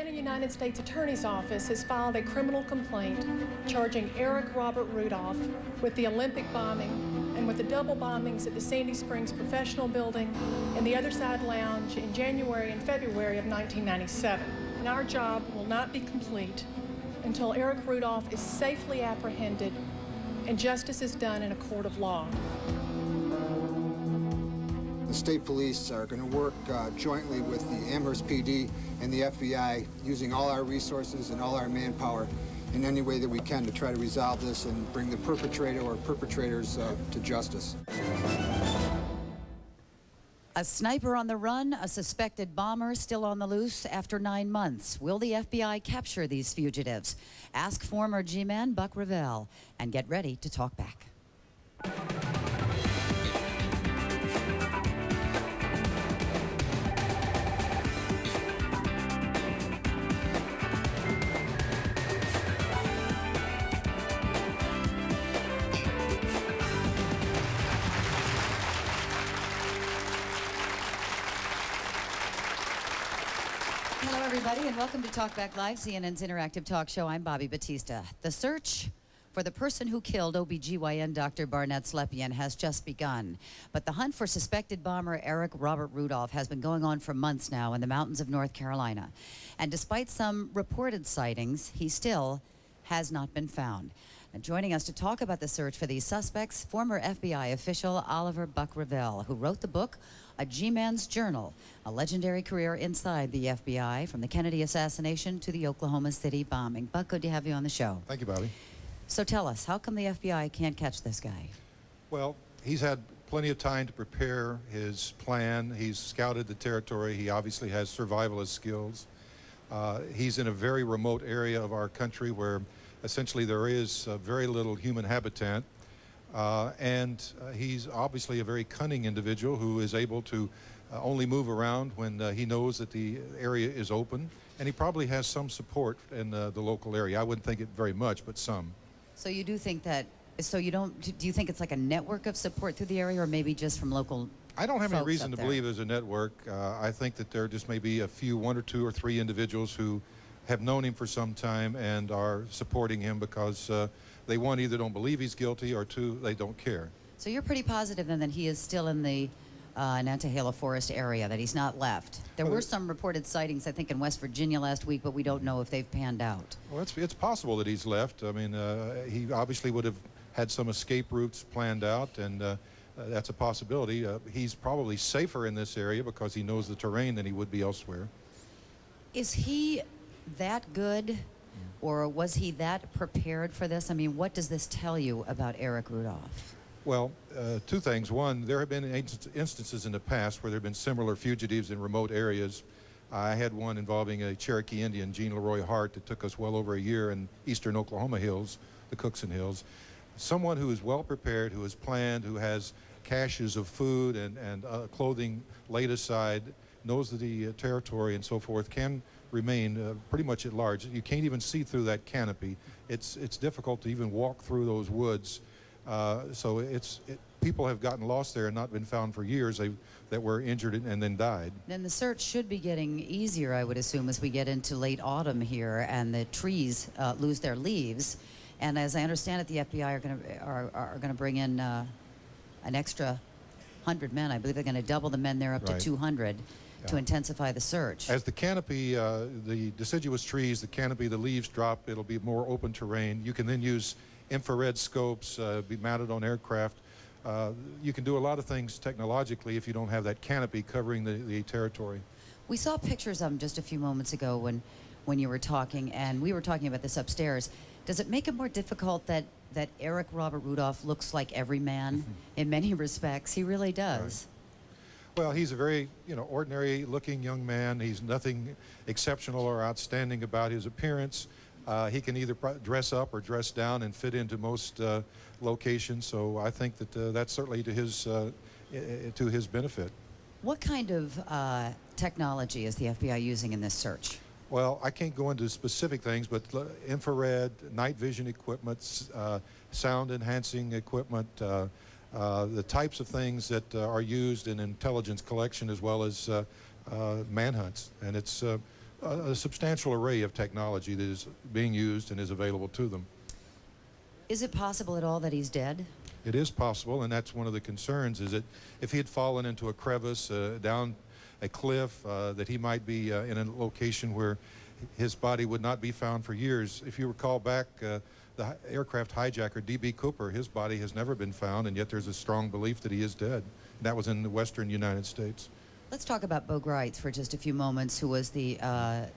Atlanta United States Attorney's Office has filed a criminal complaint charging Eric Robert Rudolph with the Olympic bombing and with the double bombings at the Sandy Springs Professional Building and the Other Side Lounge in January and February of 1997. And our job will not be complete until Eric Rudolph is safely apprehended and justice is done in a court of law. The state police are going to work jointly with the Amherst PD and the FBI, using all our resources and all our manpower in any way that we can to try to resolve this and bring the perpetrator or perpetrators to justice. A sniper on the run, a suspected bomber still on the loose after 9 months. Will the FBI capture these fugitives? Ask former G-Man Buck Revell and get ready to talk back. Hello, everybody, and welcome to Talkback Live, CNN's interactive talk show. I'm Bobby Batista. The search for the person who killed OBGYN Dr. Barnett Slepian has just begun. But the hunt for suspected bomber Eric Robert Rudolph has been going on for months now in the mountains of North Carolina. And despite some reported sightings, he still has not been found. And joining us to talk about the search for these suspects, former FBI official Oliver Buck Revell, who wrote the book, A G-Man's Journal, a legendary career inside the FBI, from the Kennedy assassination to the Oklahoma City bombing. Buck, good to have you on the show. Thank you, Bobby. So tell us, how come the FBI can't catch this guy? Well, he's had plenty of time to prepare his plan. He's scouted the territory. He obviously has survivalist skills. He's in a very remote area of our country where essentially there is very little human habitat. And he's obviously a very cunning individual who is able to only move around when he knows that the area is open. And he probably has some support in the local area. I wouldn't think it very much, but some. So you do think that, do you think it's like a network of support through the area, or maybe just from local I don't have any reason to there? believe there's a network. I think that there just may be a few, 1 or 2 or 3 individuals who have known him for some time and are supporting him because they, one, either don't believe he's guilty, or 2, they don't care. So you're pretty positive then that he is still in the Nantahala Forest area, that he's not left. There were some reported sightings, I think, in West Virginia last week, but we don't know if they've panned out. Well, it's possible that he's left. I mean, he obviously would have had some escape routes planned out, and that's a possibility. He's probably safer in this area because he knows the terrain than he would be elsewhere. Is he that good, or was he that prepared for this? I mean, what does this tell you about Eric Rudolph? Well, 2 things. One, there have been instances in the past where there have been similar fugitives in remote areas. I had one involving a Cherokee Indian, Gene Leroy Hart, that took us well over a year in eastern Oklahoma hills, the Cookson Hills. Someone who is well prepared, who has planned, who has caches of food and clothing laid aside, knows the territory and so forth, can remain pretty much at large. You can't even see through that canopy. It's difficult to even walk through those woods. So people have gotten lost there and not been found for years, that were injured and then died. Then the search should be getting easier, I would assume, as we get into late autumn here and the trees lose their leaves. And as I understand it, the FBI are going to bring in an extra 100 men. I believe they're going to double the men there up to 200 to intensify the search. As the canopy, the deciduous trees, the canopy, the leaves drop, it'll be more open terrain. You can then use infrared scopes, be mounted on aircraft. You can do a lot of things technologically if you don't have that canopy covering the territory. We saw pictures of him just a few moments ago when you were talking, and we were talking about this upstairs. Does it make it more difficult that Eric Robert Rudolph looks like every man in many respects? He really does. Right. Well, he's a very, ordinary-looking young man. He's nothing exceptional or outstanding about his appearance. He can either dress up or dress down and fit into most locations. So I think that that's certainly to his benefit. What kind of technology is the FBI using in this search? Well, I can't go into specific things, but infrared, night vision equipment, sound enhancing equipment, the types of things that are used in intelligence collection as well as manhunts. And it's a substantial array of technology that is being used and is available to them. Is it possible at all that he's dead? It is possible, and that's one of the concerns, is that if he had fallen into a crevice, down a cliff, that he might be in a location where his body would not be found for years. If you recall back, the aircraft hijacker, D.B. Cooper, his body has never been found, and yet there's a strong belief that he is dead. That was in the western United States. Let's talk about Bo Greitz for just a few moments, who was a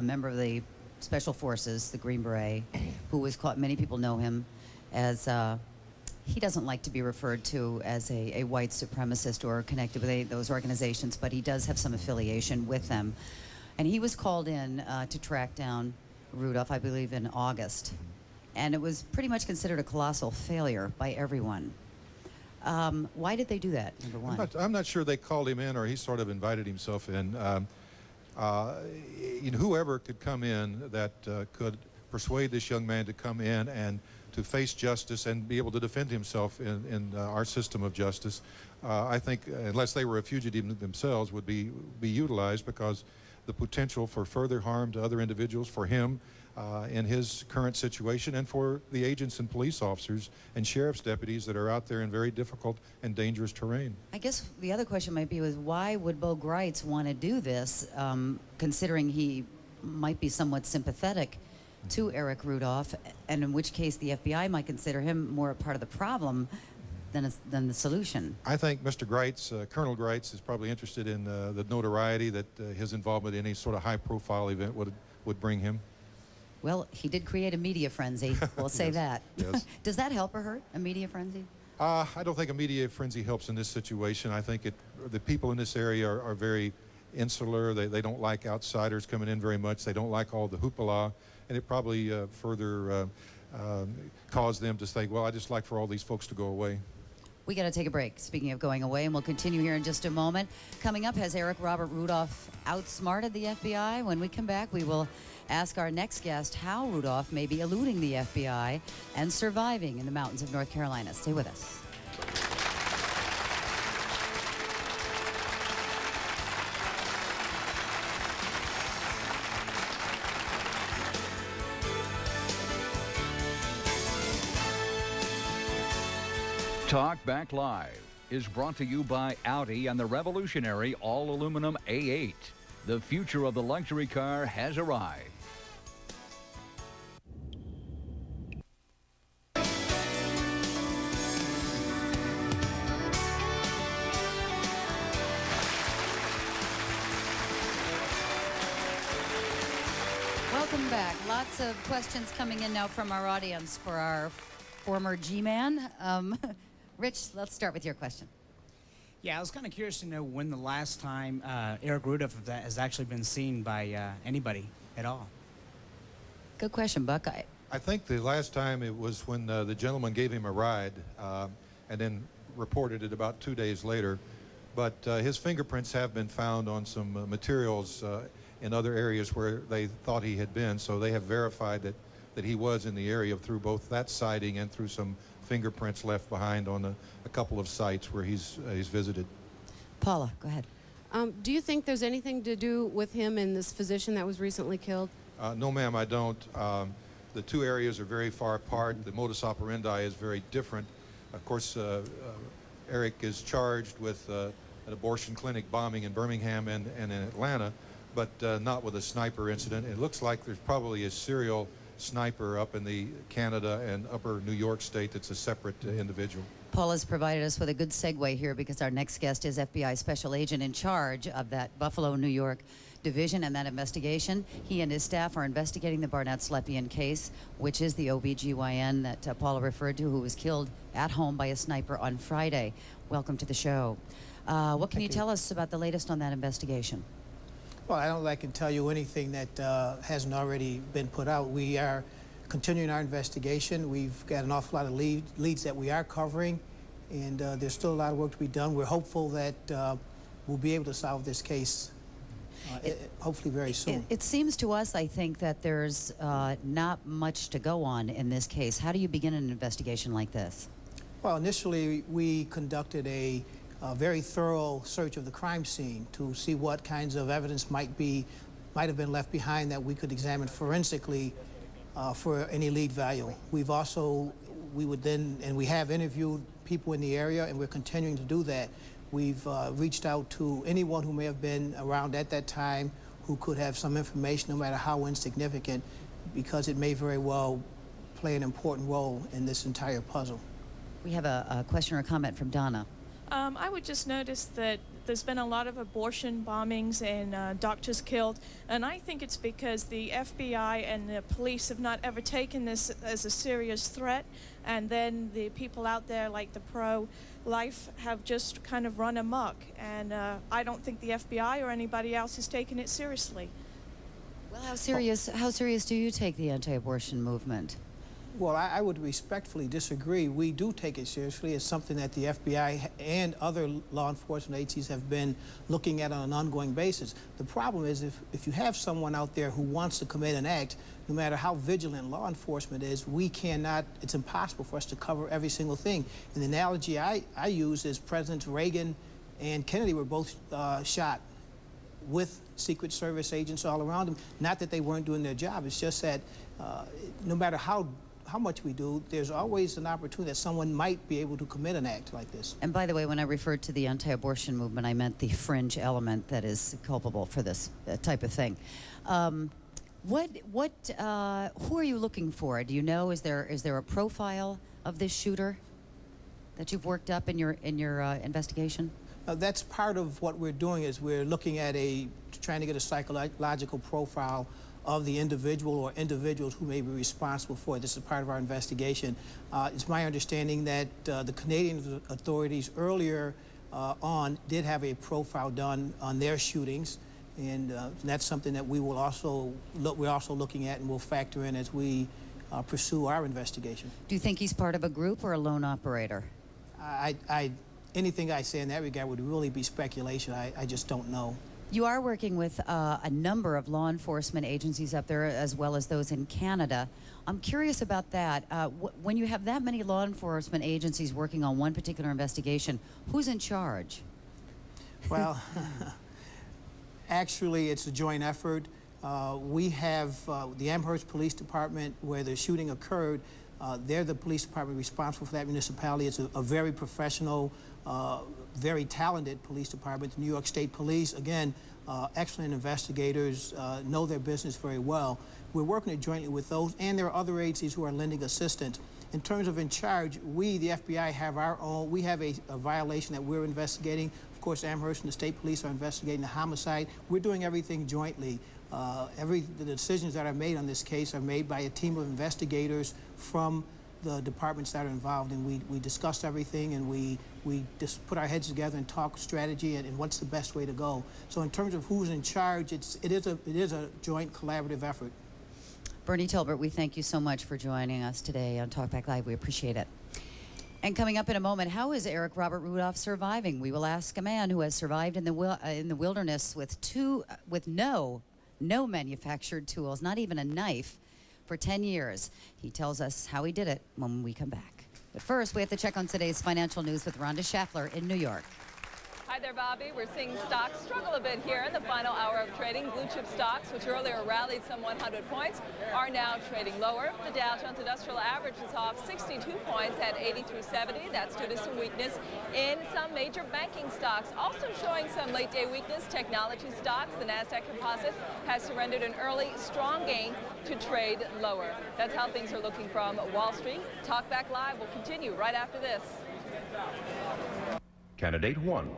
member of the Special Forces, the Green Beret, who was caught, many people know him as, he doesn't like to be referred to as a white supremacist or connected with those organizations, but he does have some affiliation with them. And he was called in to track down Rudolph, I believe, in August. And it was pretty much considered a colossal failure by everyone. Why did they do that, number one? I'm not sure they called him in, or he sort of invited himself in. Whoever could come in that could persuade this young man to come in and to face justice and be able to defend himself in our system of justice, I think, unless they were a fugitive themselves, would be utilized, because the potential for further harm to other individuals, for him in his current situation, and for the agents and police officers and sheriff's deputies that are out there in very difficult and dangerous terrain. I guess the other question might be, why would Bo Greitz want to do this, considering he might be somewhat sympathetic to Eric Rudolph, and in which case the FBI might consider him more a part of the problem than the solution? I think Mr. Greitz, Colonel Greitz, is probably interested in the notoriety that his involvement in any sort of high-profile event would bring him. Well, he did create a media frenzy. We'll say Yes, that. yes. Does that help or hurt, a media frenzy? I don't think a media frenzy helps in this situation. I think the people in this area are very insular. They don't like outsiders coming in very much. They don't like all the hoopla, and it probably further caused them to think, well, I just like for all these folks to go away. We got to take a break, speaking of going away, and we'll continue here in just a moment. Coming up, has Eric Robert Rudolph outsmarted the FBI? When we come back, we will ask our next guest how Rudolph may be eluding the FBI and surviving in the mountains of North Carolina. Stay with us. Talkback Live is brought to you by Audi and the revolutionary all-aluminum A8. The future of the luxury car has arrived. Welcome back. Lots of questions coming in now from our audience for our former G-Man. Rich, let's start with your question. Yeah, I was kind of curious to know when the last time Eric Rudolph has actually been seen by anybody at all. Good question, Buck. I think the last time it was when the gentleman gave him a ride and then reported it about 2 days later. But his fingerprints have been found on some materials in other areas where they thought he had been, so they have verified that he was in the area through both that sighting and through some fingerprints left behind on a couple of sites where he's visited. Paula, go ahead. Do you think there's anything to do with him and this physician that was recently killed? No, ma'am, I don't. The two areas are very far apart. The modus operandi is very different. Of course, Eric is charged with an abortion clinic bombing in Birmingham and in Atlanta, but not with a sniper incident. It looks like there's probably a serial sniper up in the Canada and upper New York state that's a separate individual. Paul has provided us with a good segue here, because our next guest is FBI Special Agent in charge of that Buffalo, New York division and that investigation. He and his staff are investigating the Barnett-Slepian case, which is the OBGYN that Paula referred to, who was killed at home by a sniper on Friday. Welcome to the show. What can you tell us about the latest on that investigation? Well, I don't think I can tell you anything that hasn't already been put out. We are continuing our investigation. We've got an awful lot of leads that we are covering, and there's still a lot of work to be done. We're hopeful that we'll be able to solve this case hopefully very soon. It seems to us, I think, that there's not much to go on in this case. How do you begin an investigation like this? Well, initially we conducted a very thorough search of the crime scene to see what kinds of evidence might might have been left behind that we could examine forensically for any lead value. We would then, and we have interviewed people in the area, and we're continuing to do that. We've reached out to anyone who may have been around at that time who could have some information, no matter how insignificant, because it may very well play an important role in this entire puzzle. We have a question or a comment from Donna. I would just notice that there's been a lot of abortion bombings and doctors killed, and I think it's because the FBI and the police have not ever taken this as a serious threat, and then the people out there like the pro-life have just kind of run amok, and I don't think the FBI or anybody else has taken it seriously. Well, how serious do you take the anti-abortion movement? Well, I would respectfully disagree. We do take it seriously. It's something that the FBI and other law enforcement agencies have been looking at on an ongoing basis. The problem is if you have someone out there who wants to commit an act, no matter how vigilant law enforcement is, we cannot, it's impossible for us to cover every single thing. And the analogy I use is Presidents Reagan and Kennedy were both shot with Secret Service agents all around them. Not that they weren't doing their job, it's just that no matter how much we do, there's always an opportunity that someone might be able to commit an act like this. And by the way, when I referred to the anti-abortion movement, I meant the fringe element that is culpable for this type of thing. Who are you looking for? Do you know, is there a profile of this shooter that you've worked up in your investigation? That's part of what we're doing, is we're looking at trying to get a psychological profile of the individual or individuals who may be responsible for it. This is part of our investigation. It's my understanding that the Canadian authorities earlier on did have a profile done on their shootings, and that's something that we're also looking at and will factor in as we pursue our investigation. Do you think he's part of a group or a lone operator? Anything I say in that regard would really be speculation. I just don't know. You are working with a number of law enforcement agencies up there, as well as those in Canada. I'm curious about that. When you have that many law enforcement agencies working on one particular investigation, who's in charge? Well, actually, it's a joint effort. We have the Amherst Police Department, where the shooting occurred. They're the police department responsible for that municipality. It's a very professional, very talented police department. The New York State Police, again, excellent investigators, know their business very well. We're working jointly with those, and there are other agencies who are lending assistance. In terms of in charge, we, the FBI, have our own. We have a violation that we're investigating. Of course, Amherst and the state police are investigating the homicide. We're doing everything jointly. The decisions that are made on this case are made by a team of investigators from the departments that are involved, and we discussed everything, and we just put our heads together and talk strategy and what's the best way to go. So in terms of who's in charge, it is a joint collaborative effort. Bernie Tilbert, we thank you so much for joining us today on Talkback Live. We appreciate it. And coming up in a moment, how is Eric Robert Rudolph surviving? We will ask a man who has survived in the wilderness with no manufactured tools, not even a knife, for 10 years. He tells us how he did it when we come back. But first, we have to check on today's financial news with Rhonda Schaffler in New York. Hi there, Bobby. We're seeing stocks struggle a bit here in the final hour of trading. Blue chip stocks, which earlier rallied some 100 points, are now trading lower. The Dow Jones Industrial Average is off 62 points at 83.70. That's due to some weakness in some major banking stocks. Also showing some late-day weakness, technology stocks. The NASDAQ Composite has surrendered an early, strong gain to trade lower. That's how things are looking from Wall Street. Talkback Live will continue right after this. Candidate 1.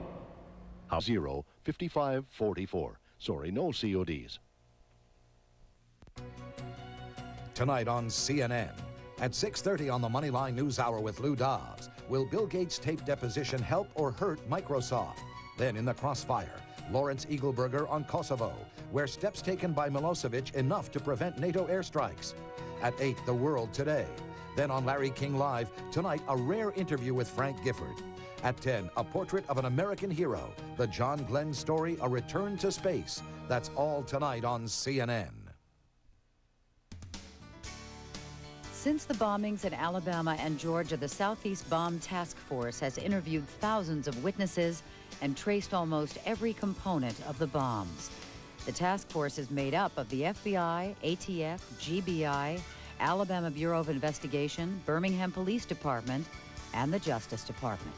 05544. Sorry, no CODs. Tonight on CNN, at 6:30 on the Moneyline News Hour with Lou Dobbs, will Bill Gates' tape deposition help or hurt Microsoft? Then in the crossfire, Lawrence Eagleburger on Kosovo, where steps taken by Milosevic enough to prevent NATO airstrikes. At 8, The World Today. Then on Larry King Live, tonight a rare interview with Frank Gifford. At 10, a portrait of an American hero, the John Glenn story, A Return to Space. That's all tonight on CNN. Since the bombings in Alabama and Georgia, the Southeast Bomb Task Force has interviewed thousands of witnesses and traced almost every component of the bombs. The task force is made up of the FBI, ATF, GBI, Alabama Bureau of Investigation, Birmingham Police Department, and the Justice Department.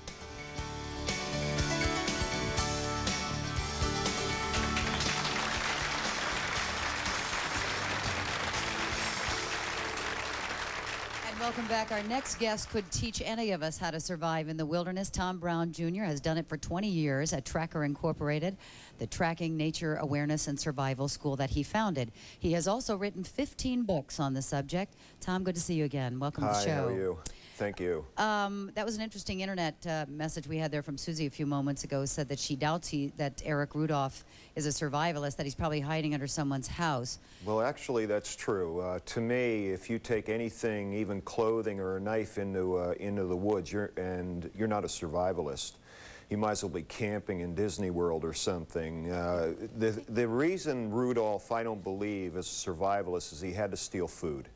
Welcome back. Our next guest could teach any of us how to survive in the wilderness. Tom Brown Jr. has done it for 20 years at Tracker Incorporated, the tracking nature awareness and survival school that he founded. He has also written 15 books on the subject. Tom, good to see you again. Welcome to the show. Hi, how are you? Thank you. That was an interesting internet message we had there from Susie a few moments ago. Said that she doubts that Eric Rudolph is a survivalist, that he's probably hiding under someone's house. Well, actually, that's true. To me, if you take anything, even clothing or a knife into the woods, you're not a survivalist. You might as well be camping in Disney World or something. The reason Rudolph, I don't believe, is a survivalist is he had to steal food.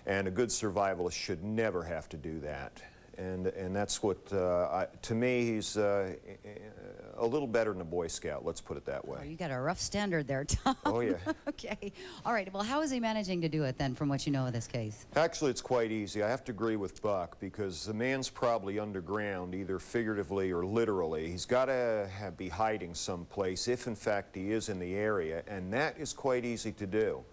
And a good survivalist should never have to do that. And that's what, to me, he's a little better than a Boy Scout, let's put it that way. Oh, you got a rough standard there, Tom. Oh, yeah. Okay. All right. Well, how is he managing to do it, then, from what you know of this case? Actually, it's quite easy. I have to agree with Buck, because the man's probably underground, either figuratively or literally. He's got to be hiding someplace, if, in fact, he is in the area, and that is quite easy to do.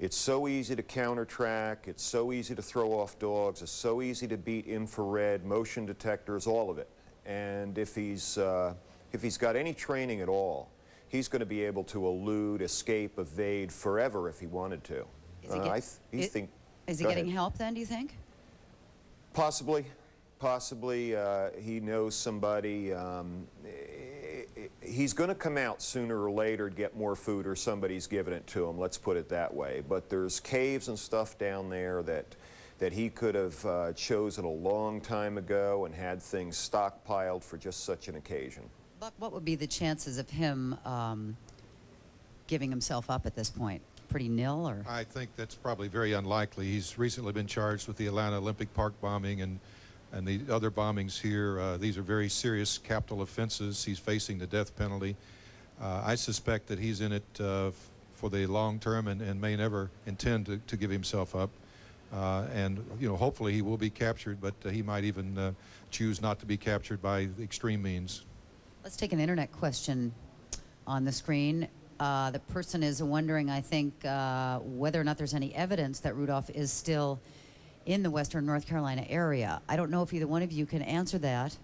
It's so easy to counter-track, it's so easy to throw off dogs, it's so easy to beat infrared, motion detectors, all of it. And if he's got any training at all, he's going to be able to elude, escape, evade forever if he wanted to. Is he getting help then, do you think? Possibly. Possibly. He knows somebody. He's going to come out sooner or later to get more food, or somebody's giving it to him, let's put it that way. But there's caves and stuff down there that he could have chosen a long time ago and had things stockpiled for just such an occasion. Buck, what would be the chances of him giving himself up at this point? Pretty nil, or? I think that's probably very unlikely. He's recently been charged with the Atlanta Olympic Park bombing and the other bombings here. These are very serious capital offenses. He's facing the death penalty. I suspect that he's in it for the long term and may never intend to give himself up. And, you know, hopefully he will be captured, but he might even choose not to be captured by the extreme means. Let's take an internet question on the screen. The person is wondering, I think, whether or not there's any evidence that Rudolph is still in the western North Carolina area. I don't know if either one of you can answer that.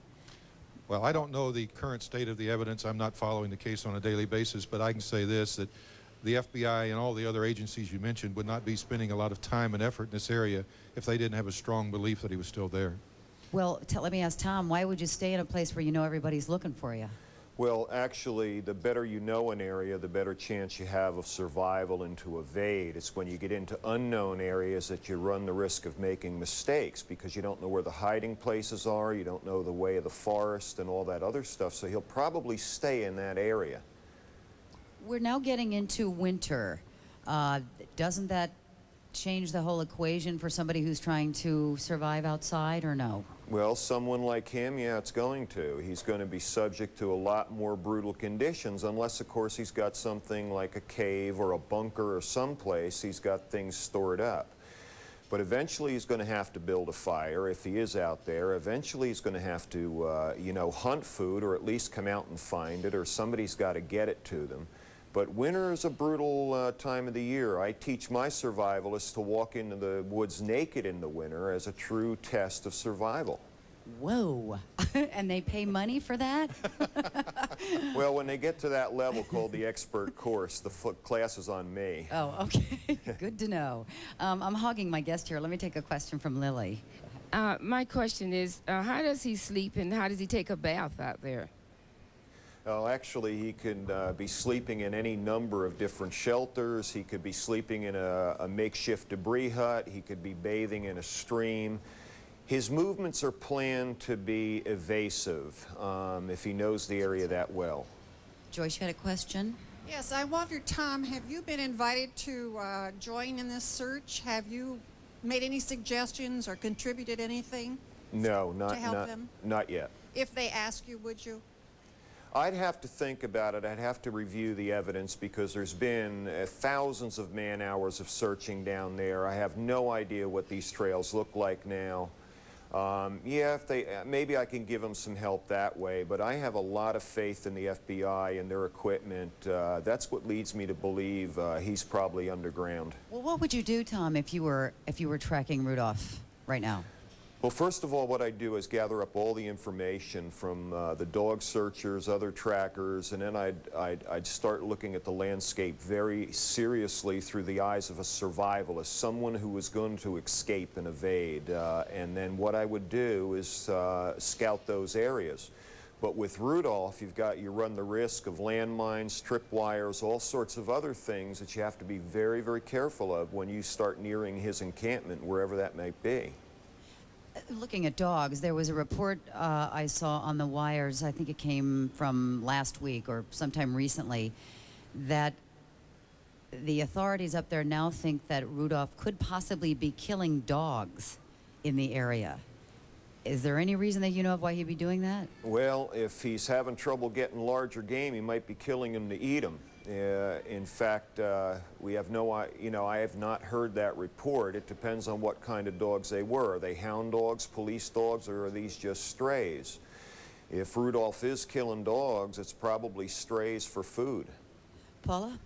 Well, I don't know the current state of the evidence. I'm not following the case on a daily basis, but I can say this, that the FBI and all the other agencies you mentioned would not be spending a lot of time and effort in this area if they didn't have a strong belief that he was still there. Well, let me ask Tom, why would you stay in a place where you know everybody's looking for you? Well, actually, the better you know an area, the better chance you have of survival and to evade. It's when you get into unknown areas that you run the risk of making mistakes, because you don't know where the hiding places are, you don't know the way of the forest and all that other stuff, so he'll probably stay in that area. We're now getting into winter. Doesn't that change the whole equation for somebody who's trying to survive outside, or no? Well, someone like him, yeah, it's going to. He's going to be subject to a lot more brutal conditions, unless, of course, he's got something like a cave or a bunker or someplace he's got things stored up. But eventually he's going to have to build a fire if he is out there. Eventually he's going to have to, you know, hunt food, or at least come out and find it, or somebody's got to get it to them. But winter is a brutal time of the year. I teach my survivalists to walk into the woods naked in the winter as a true test of survival. Whoa. And they pay money for that? Well, when they get to that level called the expert course, the class is on me. Oh, okay. Good to know. I'm hogging my guest here. Let me take a question from Lily. My question is, how does he sleep and how does he take a bath out there? Oh, actually, he can be sleeping in any number of different shelters. He could be sleeping in a makeshift debris hut. He could be bathing in a stream. His movements are planned to be evasive if he knows the area that well. Joyce, you had a question? Yes, I wonder, Tom, have you been invited to join in this search? Have you made any suggestions or contributed anything? No, to help him? not yet. If they ask you, would you? I'd have to think about it. I'd have to review the evidence because there's been thousands of man-hours of searching down there. I have no idea what these trails look like now. Yeah, if they, maybe I can give them some help that way, but I have a lot of faith in the FBI and their equipment. That's what leads me to believe he's probably underground. Well, what would you do, Tom, if you were tracking Rudolph right now? Well, first of all, what I'd do is gather up all the information from the dog searchers, other trackers, and then I'd start looking at the landscape very seriously through the eyes of a survivalist, someone who was going to escape and evade. And then what I would do is scout those areas. But with Rudolph, you run the risk of landmines, tripwires, all sorts of other things that you have to be very, very careful of when you start nearing his encampment, wherever that may be. Looking at dogs, there was a report I saw on the wires, I think it came from last week or sometime recently, that the authorities up there now think that Rudolph could possibly be killing dogs in the area. Is there any reason that you know of why he'd be doing that? Well, if he's having trouble getting larger game, he might be killing them to eat them. In fact, we have no, I have not heard that report. It depends on what kind of dogs they were. Are they hound dogs, police dogs, or are these just strays? If Rudolph is killing dogs, it's probably strays for food. Paula?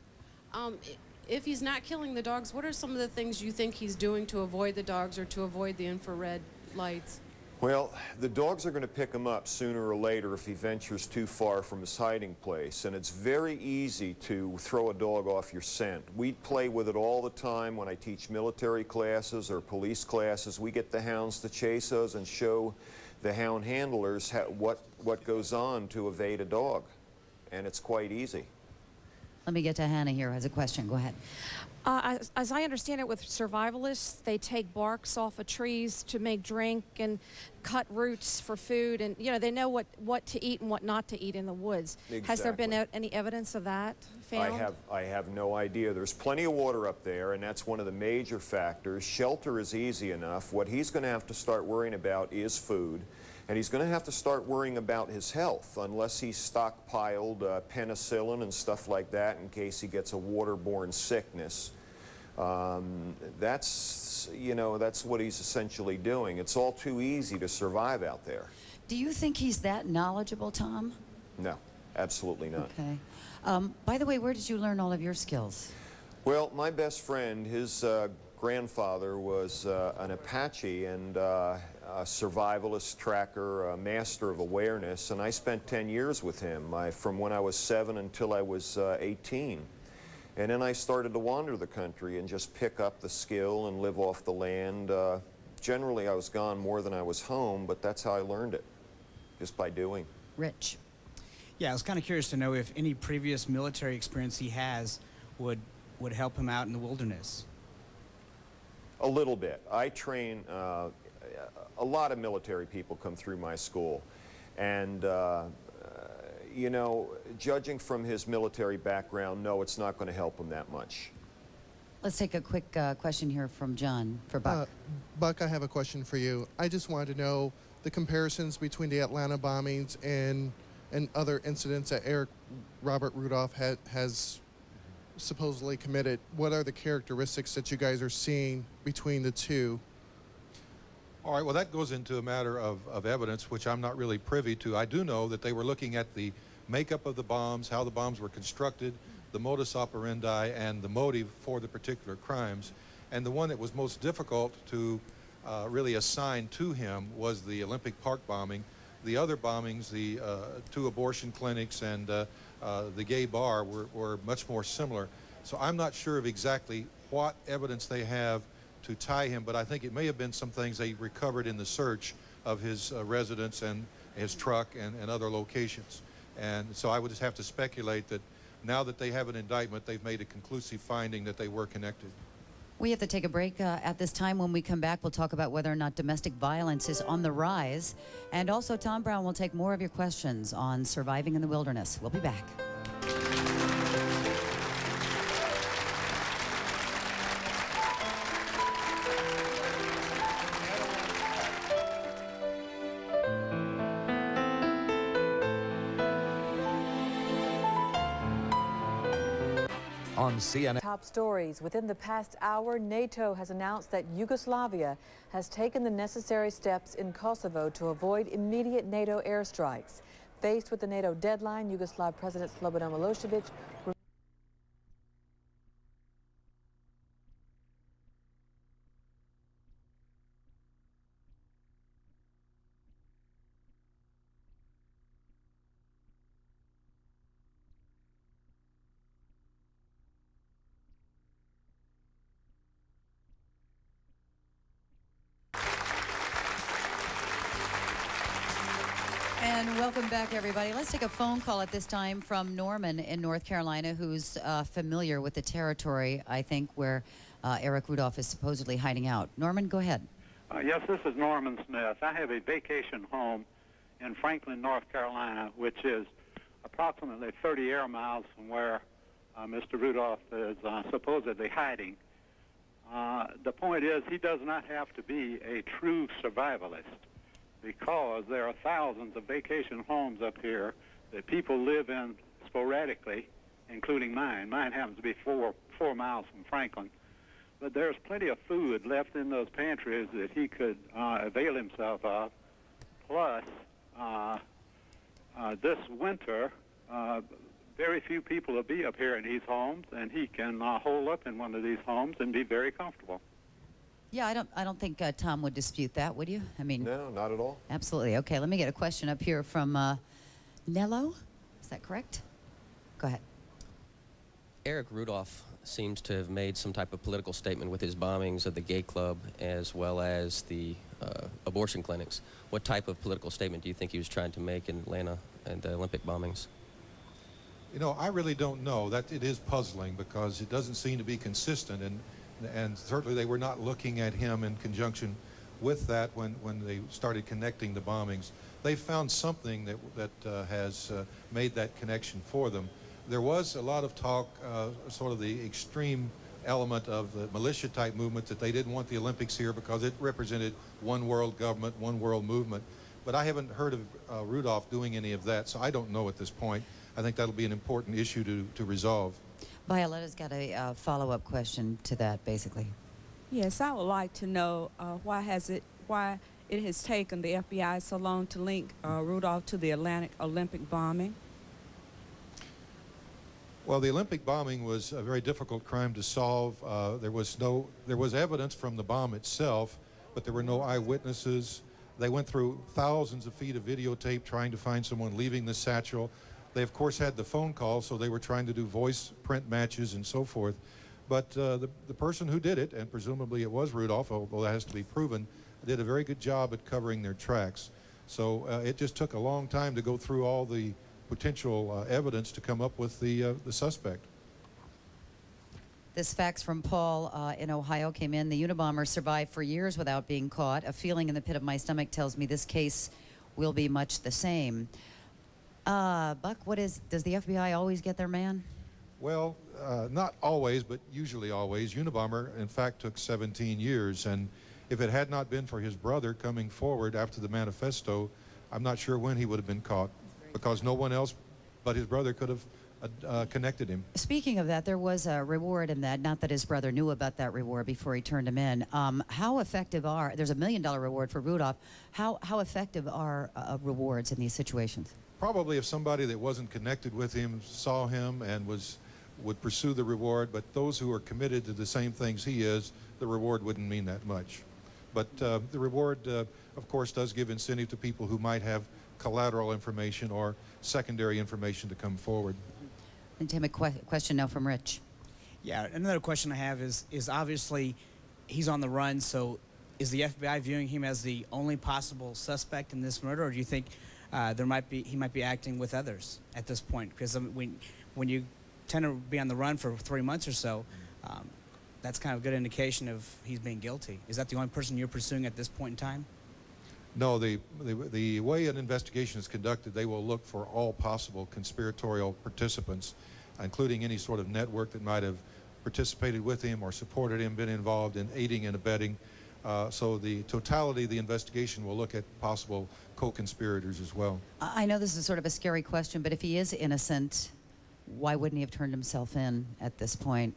If he's not killing the dogs, what are some of the things you think he's doing to avoid the dogs or to avoid the infrared lights? Well, the dogs are going to pick him up sooner or later if he ventures too far from his hiding place, and it's very easy to throw a dog off your scent. We play with it all the time when I teach military classes or police classes. We get the hounds to chase us and show the hound handlers what goes on to evade a dog, and it's quite easy. Let me get to Hannah here, who has a question. Go ahead. As I understand it, with survivalists, they take barks off of trees to make drink and cut roots for food, and they know what to eat and what not to eat in the woods. Exactly. Has there been any evidence of that found? I have no idea. There's plenty of water up there, and that's one of the major factors. Shelter is easy enough. What he's going to have to start worrying about is food. And he's going to have to start worrying about his health unless he's stockpiled penicillin and stuff like that in case he gets a waterborne sickness. That's what he's essentially doing. It's all too easy to survive out there. Do you think he's that knowledgeable, Tom? No, absolutely not. Okay. By the way, where did you learn all of your skills? Well, my best friend, his grandfather was an Apache and a survivalist tracker, a master of awareness, and I spent 10 years with him, from when I was 7 until I was 18. And then I started to wander the country and just pick up the skill and live off the land. Generally, I was gone more than I was home, but that's how I learned it, just by doing. Rich. Yeah, I was kind of curious to know if any previous military experience he has would help him out in the wilderness. A little bit. I train, a lot of military people come through my school, and judging from his military background, no, it's not going to help him that much. Let's take a quick question here from John for Buck. Buck, I have a question for you. I just wanted to know the comparisons between the Atlanta bombings and other incidents that Eric Robert Rudolph has supposedly committed. What are the characteristics that you guys are seeing between the two? All right, well, that goes into a matter of evidence, which I'm not really privy to. I do know that they were looking at the makeup of the bombs, how the bombs were constructed, the modus operandi, and the motive for the particular crimes. And the one that was most difficult to really assign to him was the Olympic Park bombing. The other bombings, the 2 abortion clinics and the gay bar were much more similar. So I'm not sure of exactly what evidence they have to tie him, but I think it may have been some things they recovered in the search of his residence and his truck and other locations. And so I would just have to speculate that now that they have an indictment, they've made a conclusive finding that they were connected. We have to take a break at this time. When we come back, we'll talk about whether or not domestic violence is on the rise. And also, Tom Brown will take more of your questions on surviving in the wilderness. We'll be back. on CNN. Top stories. Within the past hour, NATO has announced that Yugoslavia has taken the necessary steps in Kosovo to avoid immediate NATO airstrikes. Faced with the NATO deadline, Yugoslav President Slobodan Milosevic And welcome back, everybody. Let's take a phone call at this time from Norman in North Carolina, who's familiar with the territory, I think, where Eric Rudolph is supposedly hiding out. Norman, go ahead. Yes, this is Norman Smith. I have a vacation home in Franklin, North Carolina, which is approximately 30 air miles from where Mr. Rudolph is supposedly hiding. The point is, he does not have to be a true survivalist, because there are thousands of vacation homes up here that people live in sporadically, including mine. Mine happens to be four miles from Franklin. But there's plenty of food left in those pantries that he could avail himself of. Plus, this winter, very few people will be up here in these homes, and he can hole up in one of these homes and be very comfortable. Yeah, I don't think Tom would dispute that, would you? I mean, no, not at all. Absolutely. Okay, let me get a question up here from Nello. Is that correct? Go ahead. Eric Rudolph seems to have made some type of political statement with his bombings of the gay club as well as the abortion clinics. What type of political statement do you think he was trying to make in Atlanta and the Olympic bombings? You know, I really don't know. That it is puzzling because it doesn't seem to be consistent, and certainly they were not looking at him in conjunction with that when they started connecting the bombings. They found something that has made that connection for them. There was a lot of talk, sort of the extreme element of the militia-type movement, that they didn't want the Olympics here because it represented one world government, one world movement. But I haven't heard of Rudolph doing any of that, so I don't know at this point. I think that'll be an important issue to resolve. Violetta's got a follow-up question to that, basically. Yes, I would like to know why it has taken the FBI so long to link Rudolph to the Olympic bombing. Well, the Olympic bombing was a very difficult crime to solve. There was evidence from the bomb itself, but there were no eyewitnesses. They went through thousands of feet of videotape trying to find someone leaving the satchel. They, of course, had the phone call, so they were trying to do voice print matches and so forth. But the person who did it, and presumably it was Rudolph, although that has to be proven, did a very good job at covering their tracks. So it just took a long time to go through all the potential evidence to come up with the suspect. This fax from Paul in Ohio came in. The Unabomber survived for years without being caught. A feeling in the pit of my stomach tells me this case will be much the same. Buck, does the FBI always get their man? Well, not always, but usually always. Unabomber, in fact, took 17 years, and if it had not been for his brother coming forward after the manifesto, I'm not sure when he would have been caught, because no one else but his brother could have connected him. Speaking of that, there was a reward in that, not that his brother knew about that reward before he turned him in. How effective there's a $1 million reward for Rudolph. How effective are rewards in these situations? Probably if somebody that wasn't connected with him saw him and would pursue the reward, but those who are committed to the same things he is, the reward wouldn't mean that much. But the reward, of course, does give incentive to people who might have collateral information or secondary information to come forward. And Tim, a question now from Rich. Yeah, another question I have is obviously he's on the run, so is the FBI viewing him as the only possible suspect in this murder, or do you think he might be acting with others at this point? Because when you tend to be on the run for 3 months or so, that's kind of a good indication of he's being guilty. Is that the only person you're pursuing at this point in time? No, the way an investigation is conducted, they will look for all possible conspiratorial participants, including any sort of network that might have participated with him or supported him, been involved in aiding and abetting. So the totality of the investigation will look at possible co-conspirators as well. I know this is sort of a scary question, but if he is innocent, why wouldn't he have turned himself in at this point?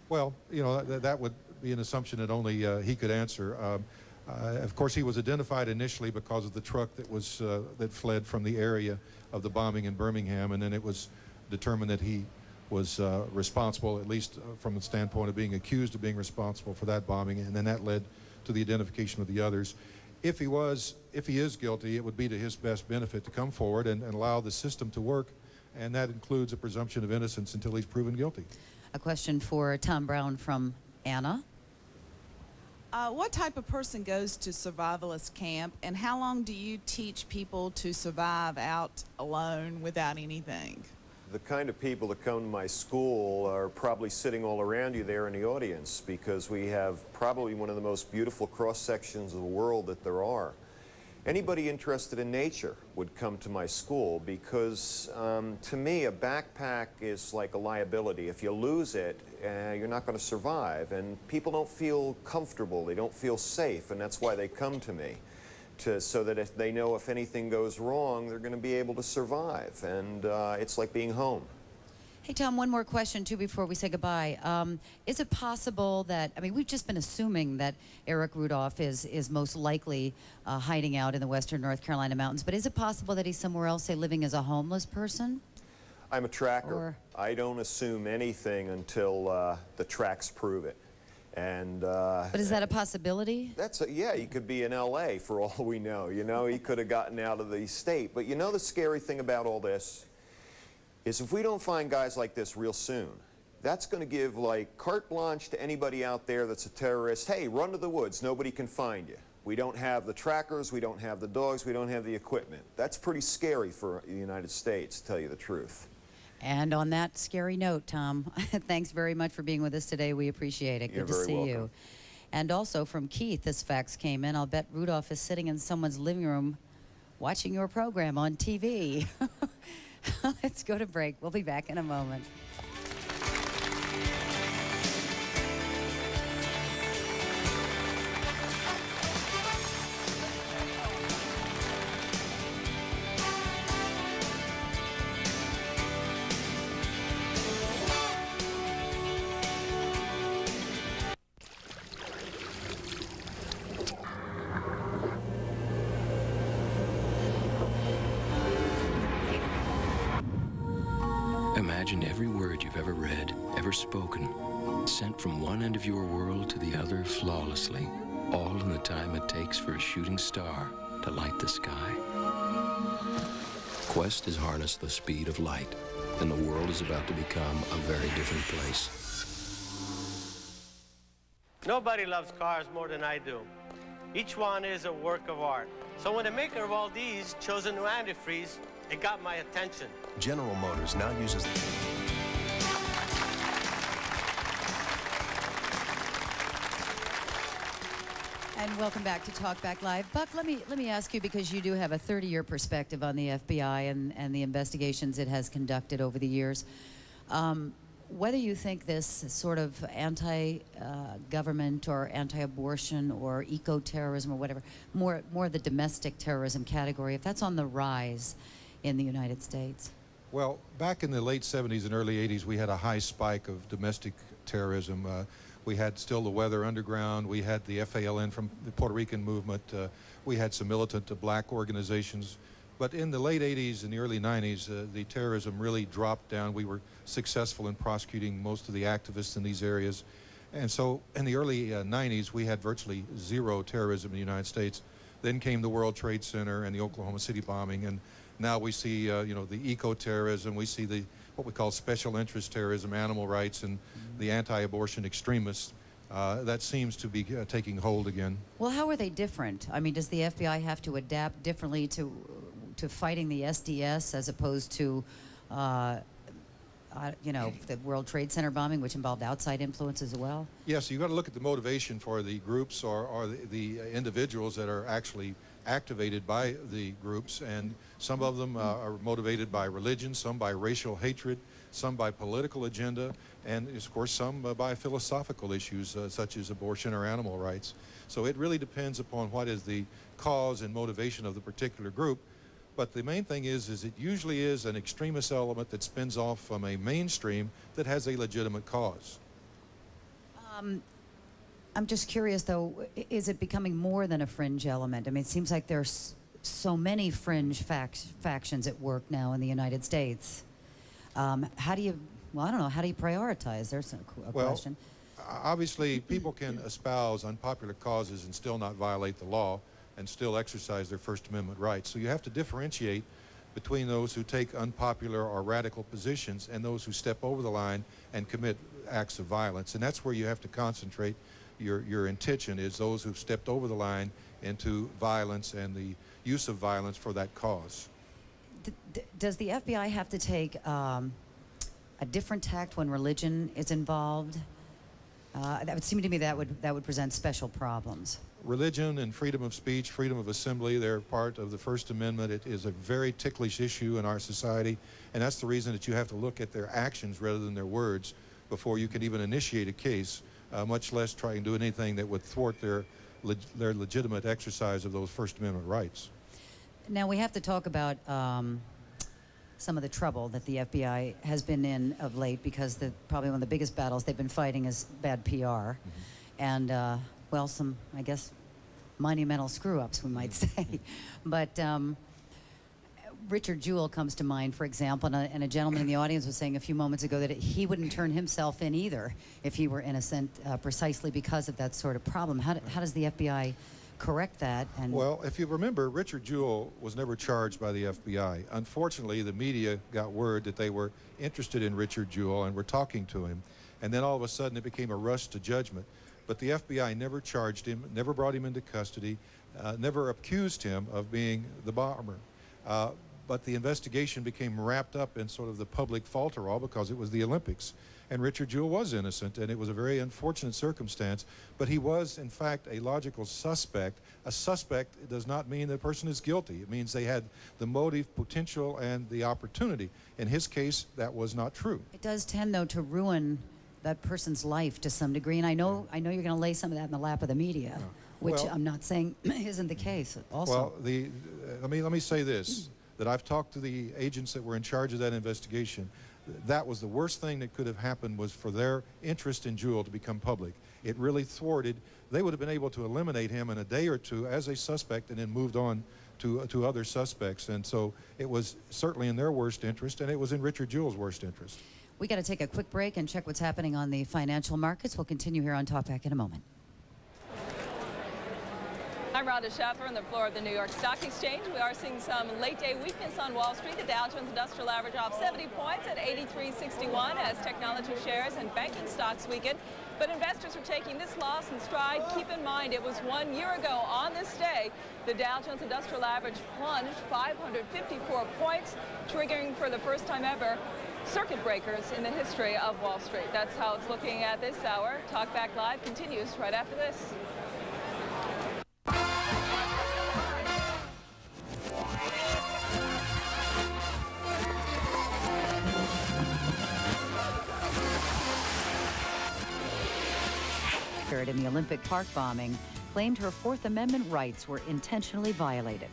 Well, you know, that would be an assumption that only he could answer. Of course, he was identified initially because of the truck that fled from the area of the bombing in Birmingham, and then it was determined that he was responsible, at least from the standpoint of being accused of being responsible for that bombing, and then that led to the identification of the others. If he is guilty, it would be to his best benefit to come forward and allow the system to work, and that includes a presumption of innocence until he's proven guilty. A question for Tom Brown from Anna. What type of person goes to survivalist camp, and how long do you teach people to survive out alone without anything? The kind of people that come to my school are probably sitting all around you there in the audience, because we have probably one of the most beautiful cross-sections of the world that there are. Anybody interested in nature would come to my school, because to me a backpack is like a liability. If you lose it, you're not going to survive, and people don't feel comfortable, they don't feel safe, and that's why they come to me. So that if they know if anything goes wrong, they're going to be able to survive, and it's like being home. Hey, Tom, one more question, too, before we say goodbye. Is it possible that, I mean, we've just been assuming that Eric Rudolph is most likely hiding out in the western North Carolina mountains, but is it possible that he's somewhere else, say, living as a homeless person? I'm a tracker. I don't assume anything until the tracks prove it. And, but is that a possibility? Yeah, he could be in L.A. for all we know. You know, he could have gotten out of the state. But you know the scary thing about all this is if we don't find guys like this real soon, that's going to give like carte blanche to anybody out there that's a terrorist. Hey, run to the woods. Nobody can find you. We don't have the trackers. We don't have the dogs. We don't have the equipment. That's pretty scary for the United States, to tell you the truth. And on that scary note, Tom, thanks very much for being with us today. We appreciate it. You're Good to very see welcome. you. And also from Keith, this fax came in. I'll bet Rudolph is sitting in someone's living room watching your program on TV. Let's go to break. We'll be back in a moment. Imagine every word you've ever read, ever spoken, sent from one end of your world to the other flawlessly, all in the time it takes for a shooting star to light the sky. Quest has harnessed the speed of light, and the world is about to become a very different place. Nobody loves cars more than I do. Each one is a work of art. So when the maker of all these chose a new antifreeze, it got my attention. General Motors now uses... And welcome back to Talkback Live. Buck, let me ask you, because you do have a 30-year perspective on the FBI and the investigations it has conducted over the years. Whether you think this sort of anti-government or anti-abortion or eco-terrorism or whatever, more the domestic terrorism category, if that's on the rise in the United States? Well, back in the late 70s and early 80s, we had a high spike of domestic terrorism. We had still the Weather Underground. We had the FALN from the Puerto Rican movement. We had some militant black organizations. But in the late 80s and the early 90s, the terrorism really dropped down. We were successful in prosecuting most of the activists in these areas. And so in the early 90s, we had virtually zero terrorism in the United States. Then came the World Trade Center and the Oklahoma City bombing. And now we see, you know, the eco-terrorism. We see the what we call special interest terrorism, animal rights, and the anti-abortion extremists. That seems to be taking hold again. Well, how are they different? I mean, does the FBI have to adapt differently to fighting the SDS as opposed to, you know, the World Trade Center bombing, which involved outside influence as well? Yes, you've got to look at the motivation for the groups or the individuals that are actually activated by the groups, and some of them are motivated by religion, some by racial hatred, some by political agenda, and of course some by philosophical issues such as abortion or animal rights. So it really depends upon what is the cause and motivation of the particular group. But the main thing is it usually is an extremist element that spins off from a mainstream that has a legitimate cause. I'm just curious, though, is it becoming more than a fringe element? I mean, it seems like there's so many fringe factions at work now in the United States. How do you, well, I don't know, how do you prioritize? There's a question. Obviously, people can espouse unpopular causes and still not violate the law and still exercise their First Amendment rights. So you have to differentiate between those who take unpopular or radical positions and those who step over the line and commit acts of violence. And that's where you have to concentrate your intention, is those who've stepped over the line into violence and the use of violence for that cause. Does the FBI have to take a different tact when religion is involved? That would seem to me that would present special problems. Religion and freedom of speech, freedom of assembly, they're part of the First Amendment. It is a very ticklish issue in our society, and that's the reason that you have to look at their actions rather than their words before you can even initiate a case, much less try and do anything that would thwart their legitimate exercise of those First Amendment rights. Now, we have to talk about some of the trouble that the FBI has been in of late, because probably one of the biggest battles they've been fighting is bad PR. And, well, some, I guess, monumental screw-ups, we might say. But Richard Jewell comes to mind, for example, and a gentleman in the audience was saying a few moments ago that he wouldn't turn himself in either if he were innocent, precisely because of that sort of problem. How does the FBI correct that? And well, if you remember, Richard Jewell was never charged by the FBI. Unfortunately, the media got word that they were interested in Richard Jewell and were talking to him, and then all of a sudden it became a rush to judgment. But the FBI never charged him, never brought him into custody, never accused him of being the bomber. But the investigation became wrapped up in sort of the public falterall because it was the Olympics. And Richard Jewell was innocent, and it was a very unfortunate circumstance. But he was, in fact, a logical suspect. A suspect does not mean the person is guilty. It means they had the motive, potential, and the opportunity. In his case, that was not true. it does tend, though, to ruin that person's life to some degree. And I know you're going to lay some of that in the lap of the media, which Well, I'm not saying isn't the case also. Well, let me say this, that I've talked to the agents that were in charge of that investigation. That was the worst thing that could have happened, was for their interest in Jewell to become public. It really thwarted. They would have been able to eliminate him in a day or two as a suspect and then moved on to other suspects. And so it was certainly in their worst interest, and it was in Richard Jewell's worst interest. We got to take a quick break and check what's happening on the financial markets. We'll continue here on Talkback in a moment. I'm Rhonda Schaffer on the floor of the New York Stock Exchange. We are seeing some late-day weakness on Wall Street. The Dow Jones Industrial Average off 70 points at 83.61 as technology shares and banking stocks weaken. But investors are taking this loss in stride. Keep in mind, it was 1 year ago on this day the Dow Jones Industrial Average plunged 554 points, triggering for the first time ever circuit breakers in the history of Wall Street. That's how it's looking at this hour. Talkback Live continues right after this. In the Olympic Park bombing, claimed her Fourth Amendment rights were intentionally violated.